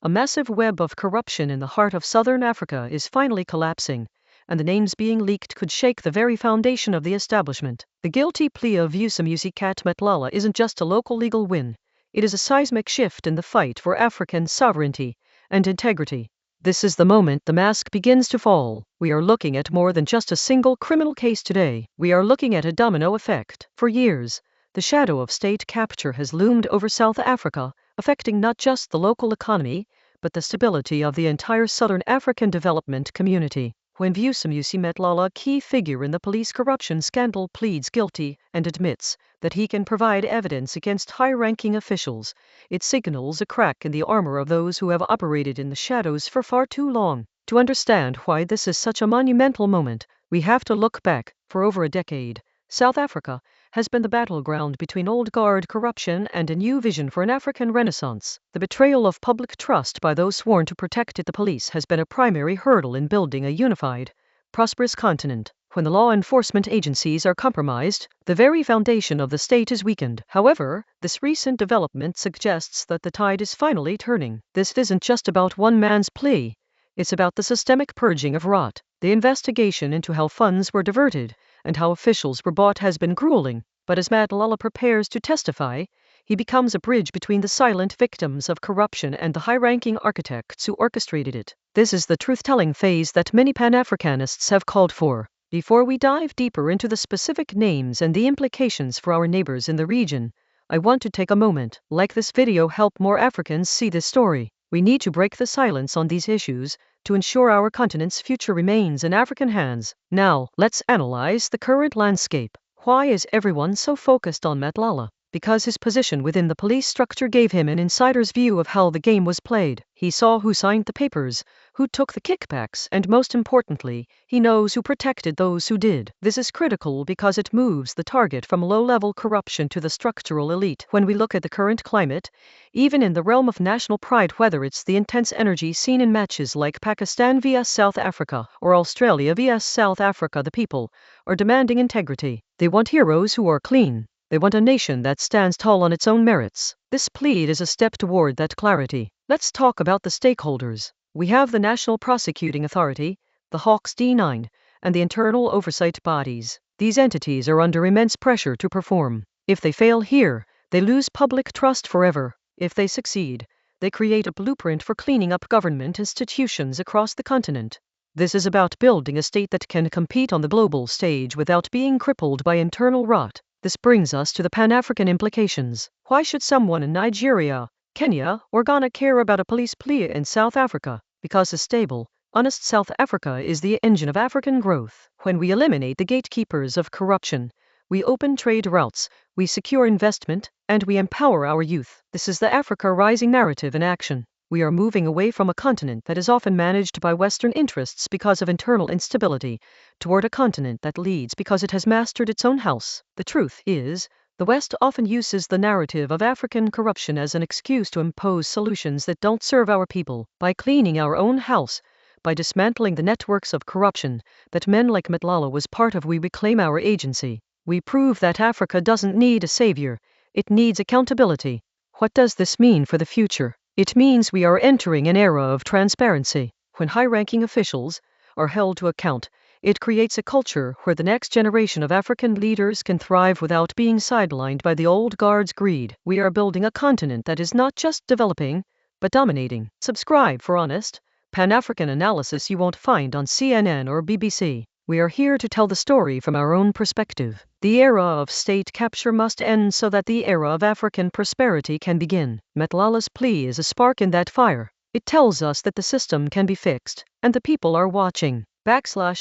A massive web of corruption in the heart of southern Africa is finally collapsing, and the names being leaked could shake the very foundation of the establishment. The guilty plea of Vusimusi Cat Matlala isn't just a local legal win, it is a seismic shift in the fight for African sovereignty and integrity. This is the moment the mask begins to fall. We are looking at more than just a single criminal case today. We are looking at a domino effect. For years, the shadow of state capture has loomed over South Africa, affecting not just the local economy, but the stability of the entire Southern African development community. When Vusimusi Matlala, a key figure in the police corruption scandal, pleads guilty and admits that he can provide evidence against high-ranking officials, it signals a crack in the armor of those who have operated in the shadows for far too long. To understand why this is such a monumental moment, we have to look back. For over a decade, South Africa has been the battleground between old guard corruption and a new vision for an African renaissance. The betrayal of public trust by those sworn to protect it, the police, has been a primary hurdle in building a unified, prosperous continent. When the law enforcement agencies are compromised, the very foundation of the state is weakened. However, this recent development suggests that the tide is finally turning. This isn't just about one man's plea. It's about the systemic purging of rot. The investigation into how funds were diverted and how officials were bought has been grueling, but as Matlala prepares to testify, he becomes a bridge between the silent victims of corruption and the high-ranking architects who orchestrated it. This is the truth-telling phase that many Pan-Africanists have called for. Before we dive deeper into the specific names and the implications for our neighbors in the region, I want to take a moment. Like this video, help more Africans see this story. We need to break the silence on these issues to ensure our continent's future remains in African hands. Now, let's analyze the current landscape. Why is everyone so focused on Matlala? Because his position within the police structure gave him an insider's view of how the game was played. He saw who signed the papers, who took the kickbacks, and most importantly, he knows who protected those who did. This is critical because it moves the target from low-level corruption to the structural elite. When we look at the current climate, even in the realm of national pride, whether it's the intense energy seen in matches like Pakistan vs South Africa or Australia vs South Africa, the people are demanding integrity. They want heroes who are clean. They want a nation that stands tall on its own merits. This plea is a step toward that clarity. Let's talk about the stakeholders. We have the National Prosecuting Authority, the Hawks D9, and the internal oversight bodies. These entities are under immense pressure to perform. If they fail here, they lose public trust forever. If they succeed, they create a blueprint for cleaning up government institutions across the continent. This is about building a state that can compete on the global stage without being crippled by internal rot. This brings us to the Pan-African implications. Why should someone in Nigeria, Kenya, or Ghana care about a police plea in South Africa? Because a stable, honest South Africa is the engine of African growth. When we eliminate the gatekeepers of corruption, we open trade routes, we secure investment, and we empower our youth. This is the Africa Rising narrative in action. We are moving away from a continent that is often managed by Western interests because of internal instability, toward a continent that leads because it has mastered its own house. The truth is, the West often uses the narrative of African corruption as an excuse to impose solutions that don't serve our people. By cleaning our own house, by dismantling the networks of corruption that men like Matlala was part of, we reclaim our agency. We prove that Africa doesn't need a savior, it needs accountability. What does this mean for the future? It means we are entering an era of transparency. When high-ranking officials are held to account, it creates a culture where the next generation of African leaders can thrive without being sidelined by the old guard's greed. We are building a continent that is not just developing, but dominating. Subscribe for honest, Pan-African analysis you won't find on CNN or BBC. We are here to tell the story from our own perspective. The era of state capture must end so that the era of African prosperity can begin. Matlala's plea is a spark in that fire. It tells us that the system can be fixed, and the people are watching.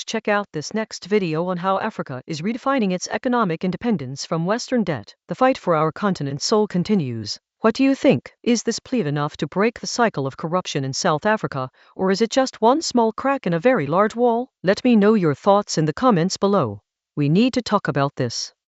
Check out this next video on how Africa is redefining its economic independence from Western debt. The fight for our continent's soul continues. What do you think? Is this plea enough to break the cycle of corruption in South Africa, or is it just one small crack in a very large wall? Let me know your thoughts in the comments below. We need to talk about this.